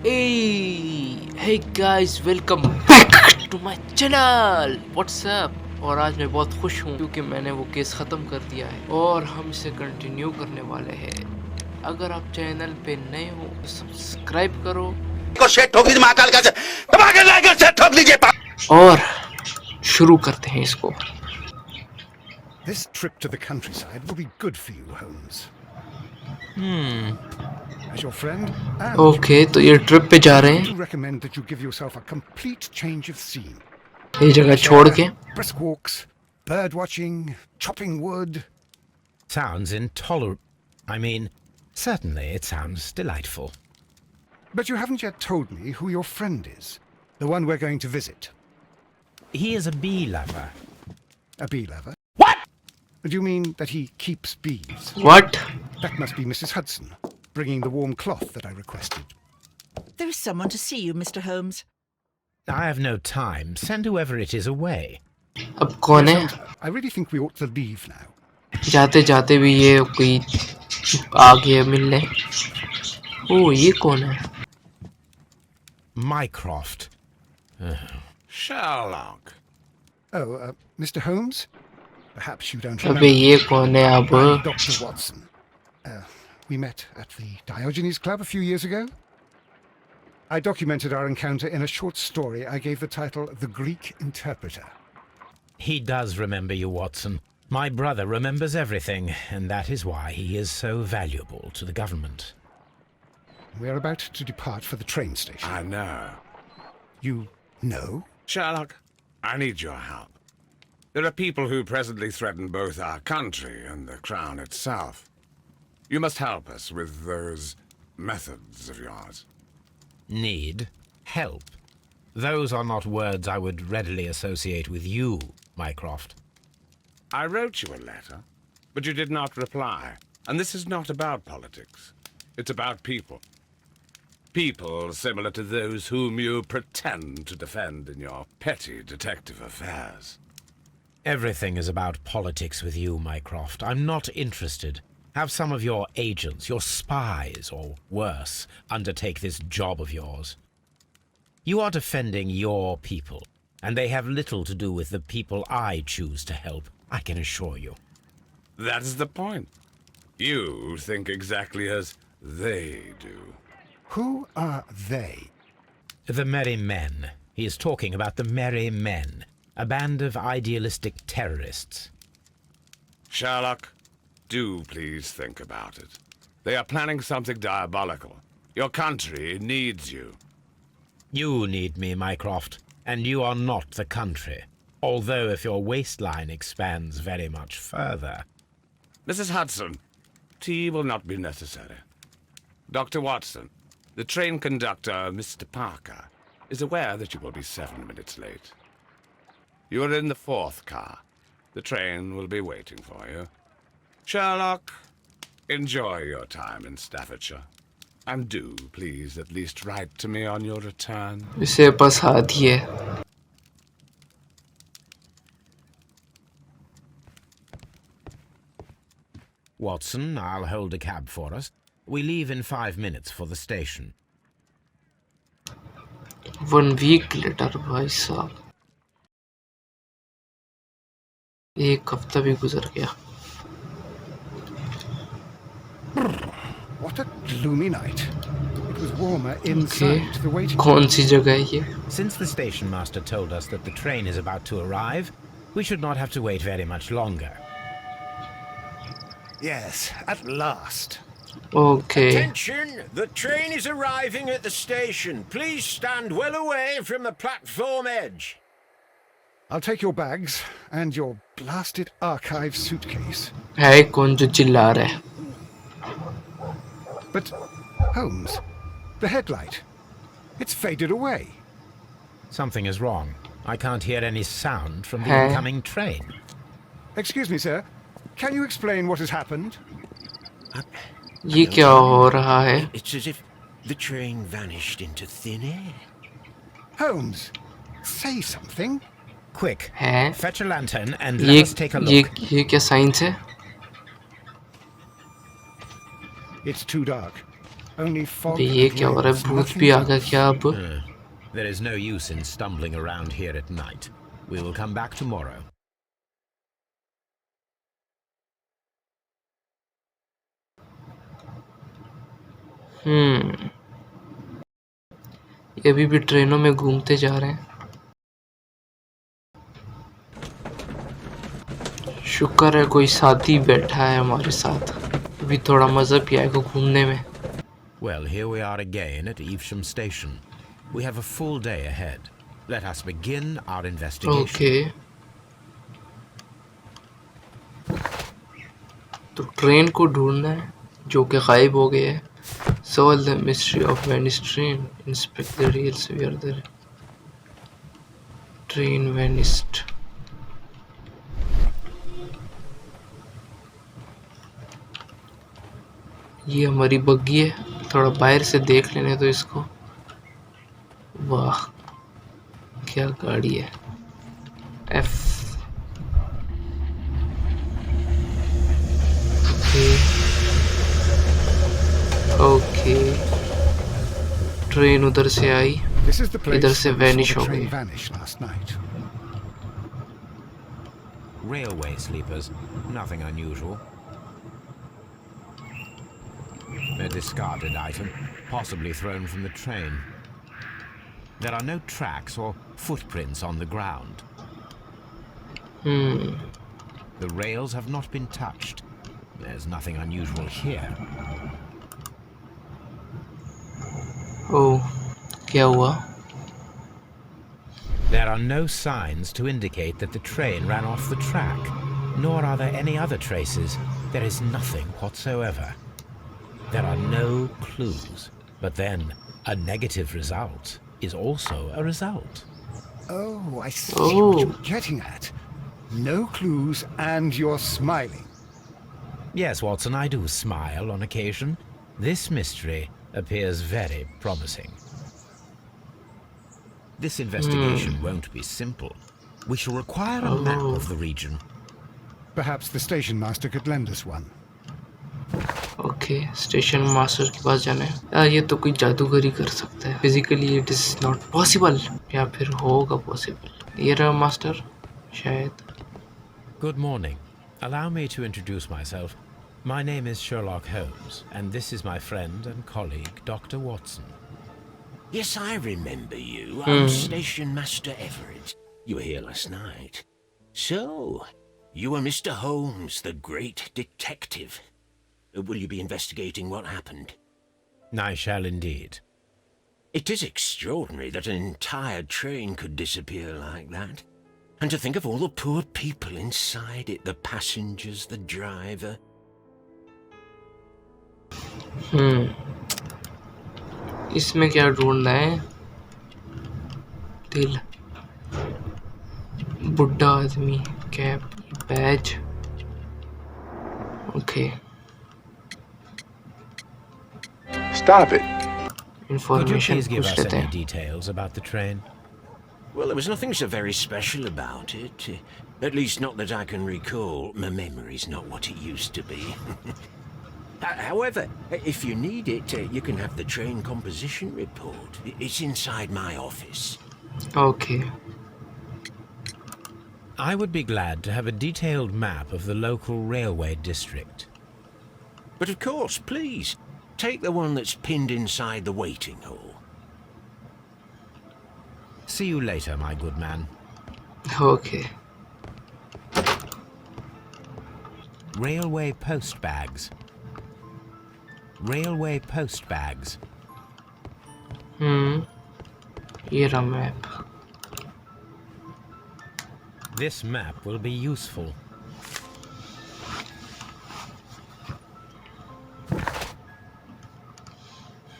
Hey guys, welcome back to my channel. What's up? और आज मैं बहुत खुश हूँ क्योंकि मैंने वो केस ख़त्म कर दिया है और हम इसे कंटिन्यू करने वाले हैं। अगर आप चैनल पे नए हो तो सब्सक्राइब करो को सेट ठोक लीजिए महाकाल का दबा के लाकर सेट ठोक लीजिए और शुरू करते हैं इसको। This trip to the countryside will be good for you, Holmes. As your friend and okay, तो ये ट्रिप पे जा रहे I हैं, do recommend that you give yourself a complete change of scene. ये जगह छोड़ के। Brisk walks, bird watching, chopping wood. Sounds intolerable. I mean, certainly it sounds delightful. But you haven't yet told me who your friend is, the one we're going to visit. He is a bee lover. A bee lover? Do you mean that he keeps bees? What? That must be Mrs. Hudson, bringing the warm cloth that I requested. There is someone to see you, Mr. Holmes. I have no time. Send whoever it is away. अब कौन है? Yes, I really think we ought to leave now. जाते जाते भी ये कोई आ गया मिलने। ओ, ये कौन है? Mycroft. Sherlock. Oh, Mr. Holmes? Perhaps you don't अबे remember. ये कौन है अब? I'm Dr. Watson. We met at the Diogenes Club a few years ago. I documented our encounter in a short story I gave the title The Greek Interpreter. He does remember you, Watson. My brother remembers everything, and that is why he is so valuable to the government. We're about to depart for the train station. I know. You know? Sherlock, I need your help. There are people who presently threaten both our country and the crown itself. You must help us with those methods of yours. Need help. Those are not words I would readily associate with you, Mycroft. I wrote you a letter, but you did not reply. And this is not about politics. It's about people. People similar to those whom you pretend to defend in your petty detective affairs. Everything is about politics with you, Mycroft. I'm not interested. Have some of your agents, your spies, or worse, undertake this job of yours. You are defending your people, and they have little to do with the people I choose to help, I can assure you. That is the point. You think exactly as they do. Who are they? The Merry Men. He is talking about the Merry Men, a band of idealistic terrorists. Sherlock, do please think about it. They are planning something diabolical. Your country needs you. You need me, Mycroft, and you are not the country. Although if your waistline expands very much further. Mrs. Hudson, tea will not be necessary. Dr. Watson, the train conductor, Mr. Parker, is aware that you will be 7 minutes late. You are in the 4th car. The train will be waiting for you. Sherlock, enjoy your time in Staffordshire. And do, please, at least write to me on your return. इसे बस हाथ ही है। Watson, I'll hold a cab for us. We leave in 5 minutes for the station. 1 week later, भाई साहब, एक हफ्ता भी गुजर गया। What a gloomy night. It was warmer inside the waiting room. कौन सी जगह है ये? Since the station master told us that the train is about to arrive, we should not have to wait very much longer. Yes, at last. Okay. Attention! The train is arriving at the station. Please stand well away from the platform edge. I'll take your bags and your blasted archive suitcase. है कौन जो चिल्ला रहा है? But, Holmes, the headlight, it's faded away. Something is wrong. I can't hear any sound from the Huh? incoming train. Excuse me, sir. Can you explain what has happened? ये क्या हो रहा है? It's as if the train vanished into thin air. Holmes, say something. Quick, हैं? fetch a lantern and ये let us take a look. ये क्या science है? It's too dark. Only fog भाई ये and क्या हो रहा rain. है? भूत भी आ गया क्या अब? There is no use in stumbling around here at night. We will come back tomorrow. ये अभी भी ट्रेनों में घूमते जा रहे हैं। शुक्र है कोई साथी बैठा है हमारे साथ, अभी थोड़ा मजा भी आएगा घूमने में। Well, here we are again at Evesham Station. We have a full day ahead. Let us begin our investigation. Okay, तो ट्रेन को ढूंढना है जो कि गायब हो गया है। Solve the mystery of Venice train. Inspect the rails where the train vanished. ये हमारी बग्गी है, थोड़ा बाहर से देख लेने तो इसको। वाह क्या गाड़ी है। एफ ओके, ट्रेन उधर से आई, This is the place इधर से where we saw vanish the हो train गई। vanish last night. Railway sleepers. Nothing unusual. A discarded item, possibly thrown from the train. There are no tracks or footprints on the ground. The rails have not been touched. There's nothing unusual here. ओह क्या हुआ? There are no signs to indicate that the train ran off the track, nor are there any other traces. There is nothing whatsoever. There are no clues. But then, a negative result is also a result. Oh, I see Oh. what you're getting at. No clues and you're smiling. Yes, Watson, I do smile on occasion. This mystery appears very promising. This investigation won't be simple. We shall require a map of the region. Perhaps the station master could lend us one. Okay, station master के पास जाना है। ये तो कोई जादूगरी कर सकता है। Physically it is not possible, या फिर होगा पॉसिबल। ये रहा मास्टर शायद। Good morning. Allow me to introduce myself. My name is Sherlock Holmes, and this is my friend and colleague, Dr. Watson. Yes, I remember you. I'm Station Master Everett. You were here last night. So, you are Mr. Holmes, the great detective. Will you be investigating what happened? I shall indeed. It is extraordinary that an entire train could disappear like that. And to think of all the poor people inside it, the passengers, the driver. इसमें क्या ढूंढना है? दिल, बुढ़ा आदमी, cap, badge. Okay, Stop it. Could you information please give पूछ us लेते any हैं। details about the train? Well, there was nothing so very special about it. At least not that I can recall. My memory's not what it used to be. However, if you need it, you can have the train composition report. It's inside my office. Okay, I would be glad to have a detailed map of the local railway district. But of course, please, take the one that's pinned inside the waiting hall. See you later, my good man. Okay. Railway post bags. Railway post bags. ये रहा map. This map will be useful.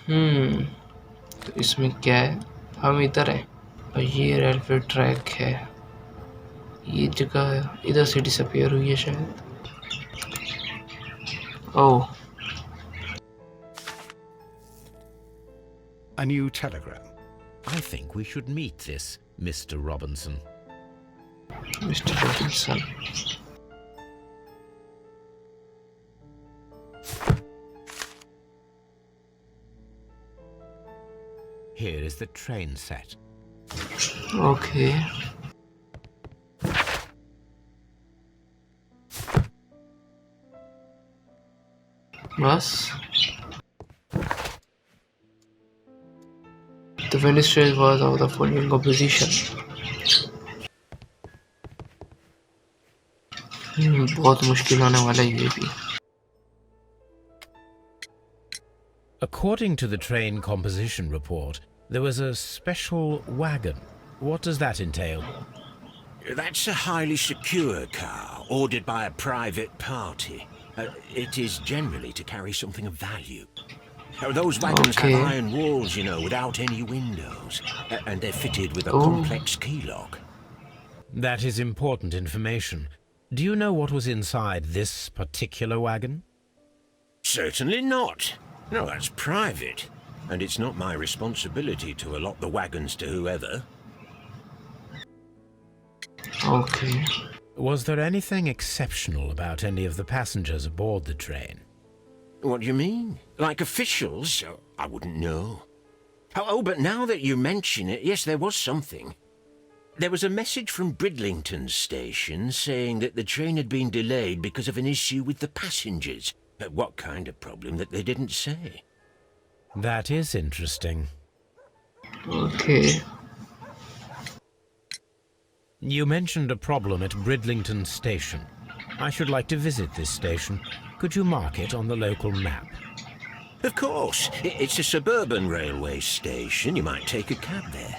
तो इसमें क्या है? हम इधर हैं और ये रेलवे ट्रैक है। ये जगह इधर से डिसअपियर हुई है शायद। ओह, A new telegram. I think we should meet this Mr. Robinson. Mister Robinson. Here is the train set. Okay. बस. The Venice train was of the following composition. बहुत मुश्किल होने वाला है ये भी. According to the train composition report, there was a special wagon. What does that entail? That's a highly secure car, ordered by a private party. It is generally to carry something of value. Those wagons Okay. have iron walls, you know, without any windows. And they're fitted with a Oh. complex key lock. That is important information. Do you know what was inside this particular wagon? Certainly not. No, that's private. And it's not my responsibility to allot the wagons to whoever. Okay. Was there anything exceptional about any of the passengers aboard the train? What do you mean? Like officials? Oh, I wouldn't know. Oh, but now that you mention it, yes, there was something. There was a message from Bridlington station saying that the train had been delayed because of an issue with the passengers. What kind of problem that they didn't say? That is interesting. Okay. You mentioned a problem at Bridlington station. I should like to visit this station. Could you mark it on the local map? Of course. It's a suburban railway station. You might take a cab there.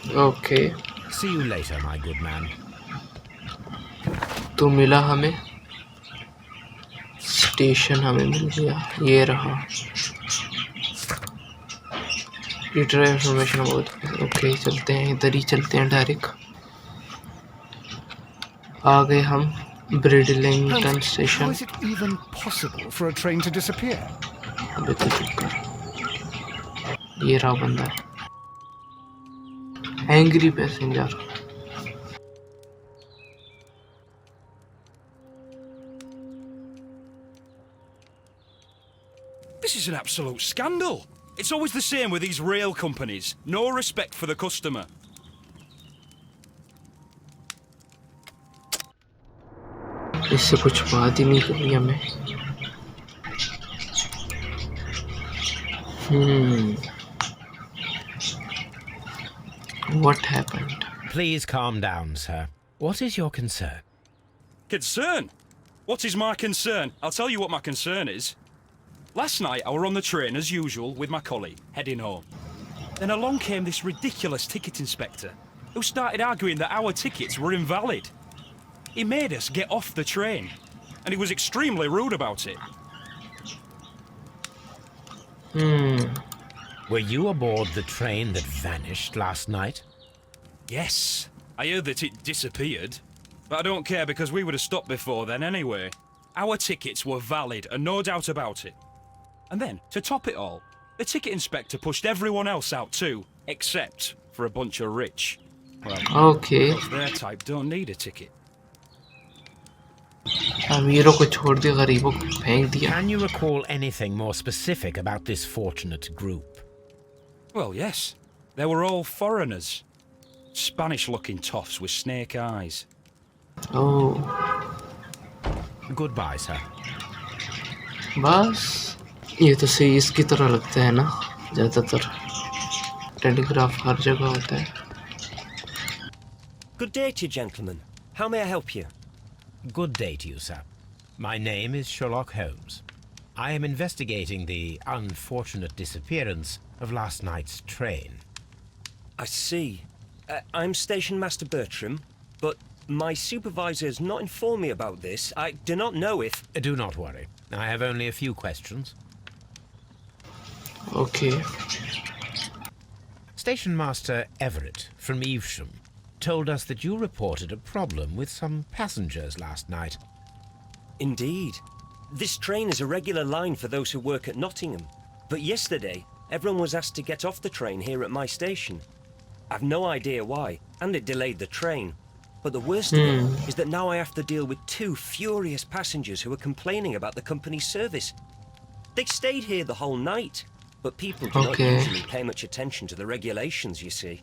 Okay. See you later, my good man. तो मिला हमें station हमें मिल गया ये रहा litre information बहुत okay चलते हैं इधर ही चलते हैं डायरेक्ट आ गए हम ब्रिडलिंगटन How station is it even possible for a train to disappear? अबे तो चुप कर ये रहा बंदा angry passenger This is an absolute scandal. It's always the same with these rail companies. No respect for the customer. इससे कुछ बात ही नहीं करनी हमें What happened? Please calm down, sir. What is your concern? Concern? What is my concern? I'll tell you what my concern is. Last night I were on the train as usual with my colleague, heading home. Then along came this ridiculous ticket inspector who started arguing that our tickets were invalid. He made us get off the train, and he was extremely rude about it. Were you aboard the train that vanished last night? Yes, I heard that it disappeared, but I don't care because we would have stopped before then anyway. Our tickets were valid and no doubt about it. And then, to top it all, the ticket inspector pushed everyone else out too, except for a bunch of rich. Well, Okay. those their type don't need a ticket. अमीरों को छोड़ दिया गरीबों को फेंक दिया Can you recall anything more specific about this fortunate group? Well, yes. They were all foreigners. Spanish-looking toffs with snake eyes. Oh Goodbye, sir. बस ये तो सही इसकी तरह लगता है ना ज़्यादातर टेलीग्राफ हर जगह होता है Good day to you, gentlemen. How may I help you? Good day to you, sir. My name is Sherlock Holmes. I am investigating the unfortunate disappearance of last night's train. I see. I'm Station Master Bertram, but my supervisor has not informed me about this. I do not know if... Do not worry. I have only a few questions. Okay Station Master Everett from Evesham told us that you reported a problem with some passengers last night. Indeed. This train is a regular line for those who work at Nottingham. But yesterday, everyone was asked to get off the train here at my station. I've no idea why, and it delayed the train. But the worst of it is that now I have to deal with two furious passengers who are complaining about the company's service. They stayed here the whole night, but people do not Okay. usually pay much attention to the regulations, you see.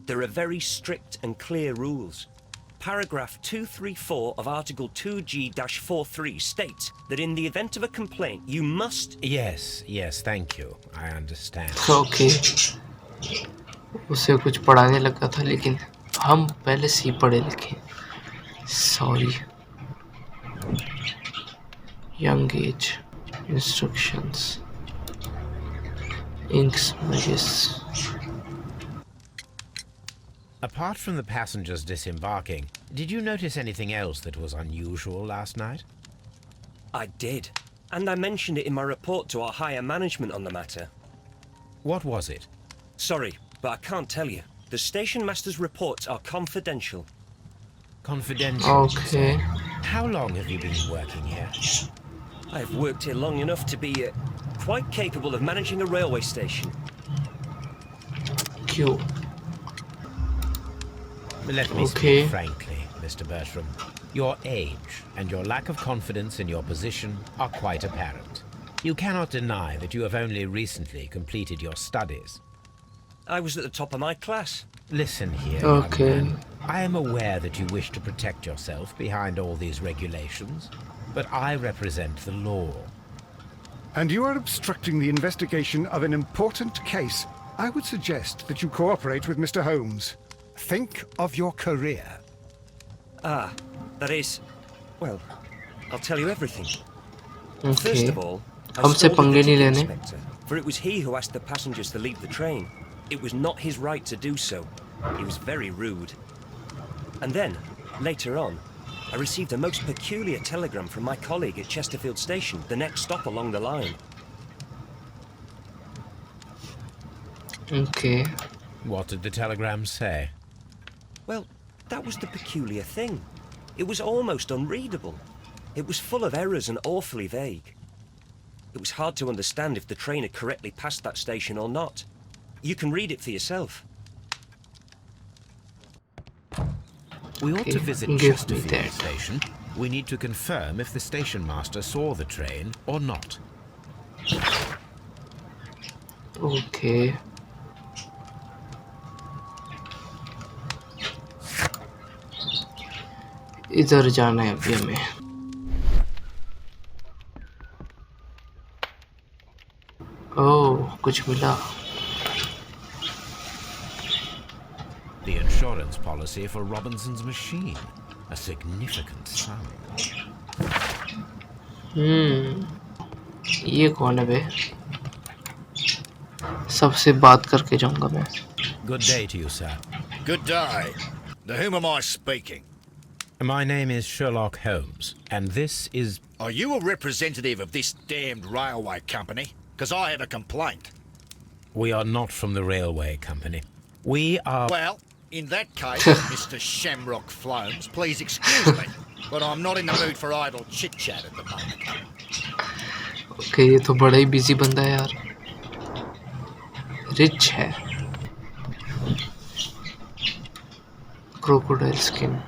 There are very strict and clear rules. Paragraph 234 of Article 2G-43 states that in the event of a complaint, you must... Yes, yes, thank you. I understand. Okay. उसे कुछ पढ़ाने लगा था लेकिन हम पहले से ही पढ़े लिखे. Sorry. Young age. Instructions. Ink smudges. Apart from the passengers disembarking, did you notice anything else that was unusual last night? I did. And I mentioned it in my report to our higher management on the matter. What was it? Sorry, but I can't tell you. The station master's reports are confidential. Confidential. you say? Okay. How long have you been working here? I've worked here long enough to be quite capable of managing a railway station. Q. Let me Okay. speak frankly, Mr. Bertram. Your age and your lack of confidence in your position are quite apparent. You cannot deny that you have only recently completed your studies. I was at the top of my class. Listen here, young Okay. man. I am aware that you wish to protect yourself behind all these regulations, but I represent the law. And you are obstructing the investigation of an important case. I would suggest that you cooperate with Mr. Holmes. Think of your career. Ah, that is... Well, I'll tell you everything. First Okay. of all, I हमसे scolded पंगे the नहीं ticket लेने. inspector, for it was he who asked the passengers to leave the train. It was not his right to do so. He was very rude. And then, later on, I received a most peculiar telegram from my colleague at Chesterfield Station, the next stop along the line. Okay. What did the telegram say? Well, that was the peculiar thing. It was almost unreadable. It was full of errors and awfully vague. It was hard to understand if the train had correctly passed that station or not. You can read it for yourself. We ought to Okay, visit give me Chesterfield that. Station. We need to confirm if the station master saw the train or not. Okay. इधर जाना है अभी हमें. ओह, कुछ मिला. The insurance policy for Robinson's machine. A significant sum. ये कौन है बे? सबसे बात करके जाऊंगा मैं. Good day to you, sir. Good day. To whom am I speaking? My name is Sherlock Holmes, and this is... Are you a representative of this damned railway company? Because I have a complaint. We are not from the railway company. We are... Well, in that case, Mr. Shamrock Flomes, please excuse me, but I'm not in the mood for idle chit-chat at the moment. Okay, ये तो बड़ा ही busy बंदा है यार. Rich है. Crocodile skin.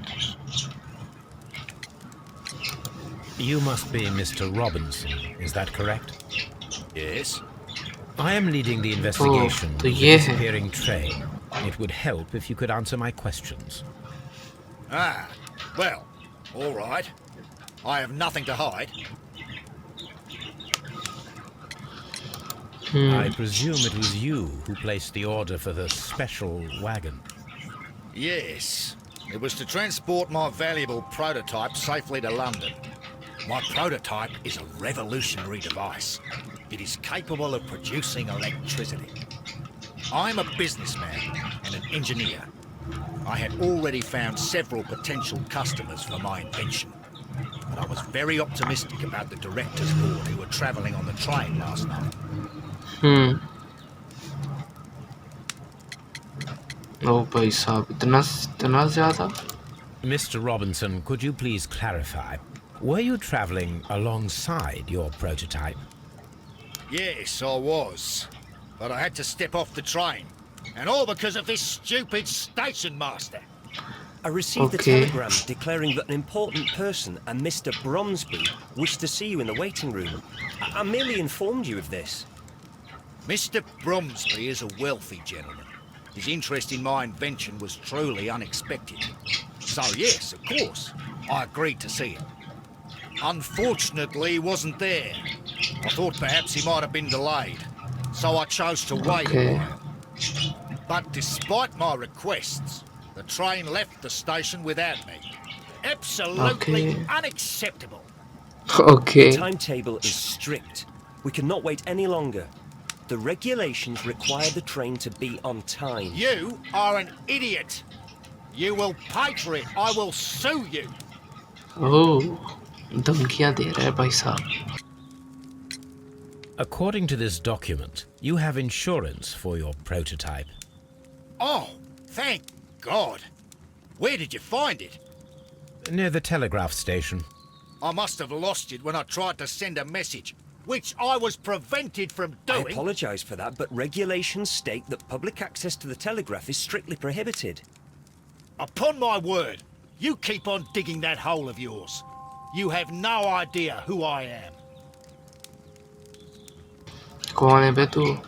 You must be Mr. Robinson, is that correct? Yes? I am leading the investigation तो of the ये है. disappearing train. It would help if you could answer my questions. Ah, well, all right. I have nothing to hide. I presume it was you who placed the order for the special wagon. Yes. It was to transport my valuable prototype safely to London. My prototype is a revolutionary device. It is capable of producing electricity. I'm a businessman and an engineer. I had already found several potential customers for my invention. But I was very optimistic about the director's board who were travelling on the train last night. ओ भाई साहब, इतना ज़्यादा. Mr. Robinson, could you please clarify? Were you travelling alongside your prototype? Yes, I was. But I had to step off the train. And all because of this stupid station master. I received Okay. a telegram declaring that an important person, a Mr. Bromsby, wished to see you in the waiting room. I merely informed you of this. Mr. Bromsby is a wealthy gentleman. His interest in my invention was truly unexpected. So yes, of course, I agreed to see it. Unfortunately, he wasn't there. I thought perhaps he might have been delayed, so I chose to wait a while. But despite my requests, the train left the station without me. Absolutely unacceptable. The timetable is strict. We cannot wait any longer. The regulations require the train to be on time. You are an idiot. You will pay for it. I will sue you. Oh, धमकियां दे रहा है भाई साहब. According to this document, you have insurance for your prototype. Oh, thank God. Where did you find it? Near the telegraph station. I must have lost it when I tried to send a message, which I was prevented from doing. I apologise for that, but regulations state that public access to the telegraph is strictly prohibited. Upon my word, you keep on digging that hole of yours. You have no idea who I am. कौन है बे तू?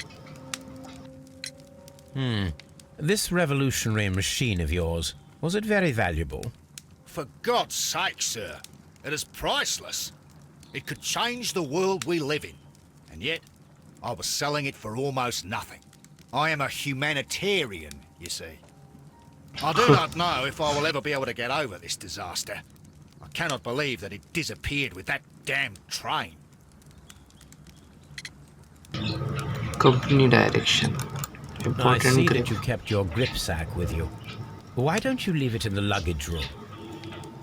This revolutionary machine of yours, was it very valuable? For God's sake, sir, it is priceless. It could change the world we live in. And yet, I was selling it for almost nothing. I am a humanitarian, you see. I do not know if I will ever be able to get over this disaster. I cannot believe that it disappeared with that damn train. Company direction. I Important see grip. that you kept your gripsack with you. Why don't you leave it in the luggage room?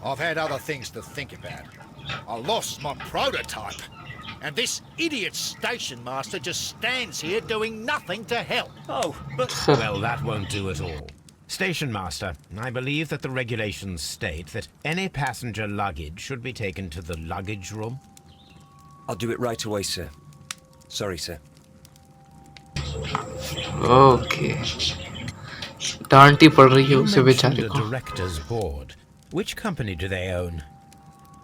I've had other things to think about. I lost my prototype. And this idiot station master just stands here doing nothing to help. Oh, but... Well, that won't do at all. Station master, I believe that the regulations state that any passenger luggage should be taken to the luggage room. I'll do it right away, sir. Sorry, sir. Okay. डांटी पड़ रही है You उसे बेचारे mentioned the को. director's board. Which company do they own?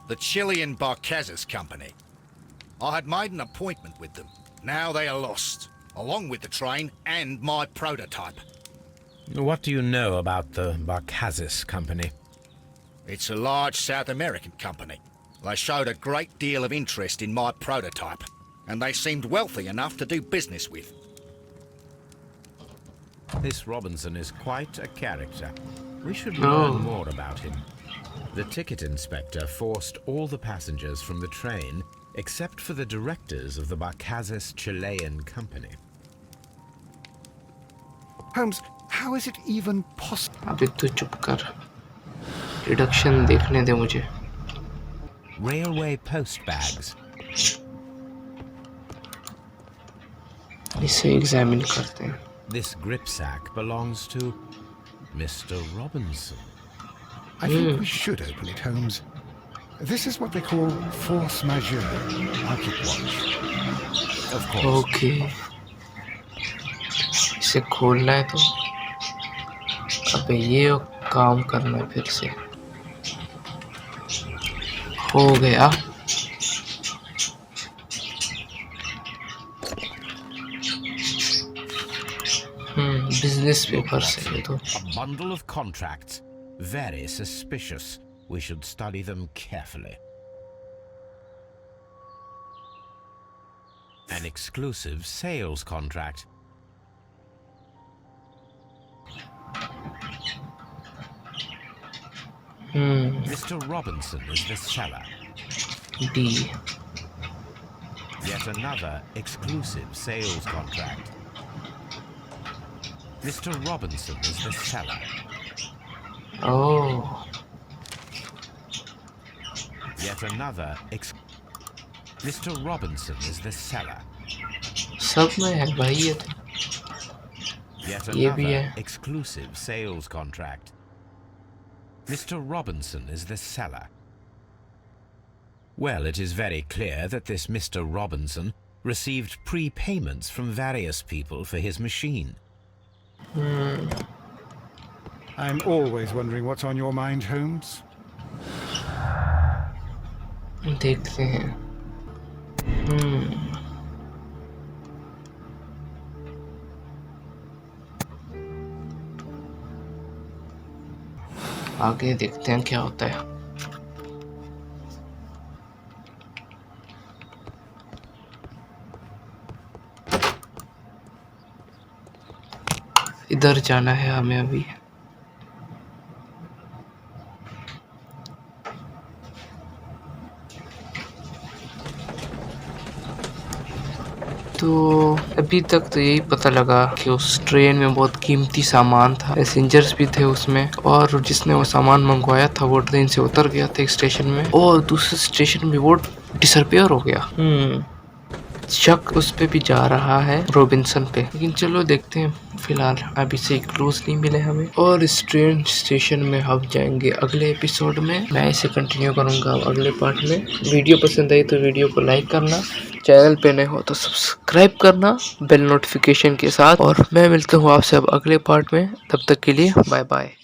The Chilean Barcazes Company. I had made an appointment with them. Now they are lost, along with the train and my prototype. What do you know about the Barcazes Company? It's a large South American company. They showed a great deal of interest in my prototype, and they seemed wealthy enough to do business with. This Robinson is quite a character. We should learn more about him. The ticket inspector forced all the passengers from the train except for the directors of the Barcazes Chilean Company. Holmes, how is it even possible? अभी तू चुप कर. Reduction देखने दे मुझे. Railway post bags. इसे examine करते हैं. This gripsack belongs to Mr. Robinson. I think we should open it, Holmes. This is what they call force majeure. I'll keep watch. Of course. Okay. इसे खोलना है तो अबे ये काम करना है फिर से. हो गया. Business papers है ये तो. A bundle of contracts. Very suspicious. We should study them carefully. An exclusive sales contract. Mr. Robinson is the seller. D. Yet another exclusive sales contract. Mr. Robinson is the seller. Oh. Yet another Mr. Robinson is the seller. सब में है भाई ये तो. Yet ये भी another है. exclusive sales contract. Mr. Robinson is the seller. Well, it is very clear that this Mr. Robinson received prepayments from various people for his machine. I'm always wondering what's on your mind, Holmes. देखते हैं. आगे देखते हैं क्या होता है। इधर जाना है हमें अभी। तो अभी तक तो यही पता लगा कि उस ट्रेन में बहुत कीमती सामान था, पैसेंजर्स भी थे उसमें, और जिसने वो सामान मंगवाया था वो ट्रेन से उतर गया था एक स्टेशन में और दूसरे स्टेशन में वो डिसअपीयर हो गया। शक उस पे भी जा रहा है, रॉबिन्सन पे, लेकिन चलो देखते हैं। फिलहाल अभी से क्लूज नहीं मिले हमें, और इस ट्रेन स्टेशन में हम जाएंगे अगले एपिसोड में। मैं इसे कंटिन्यू करूंगा अगले पार्ट में। वीडियो पसंद आई तो वीडियो को लाइक करना, चैनल पे नए हो तो सब्सक्राइब करना बेल नोटिफिकेशन के साथ, और मैं मिलता हूँ आपसे अब अगले पार्ट में। तब तक के लिए बाय बाय।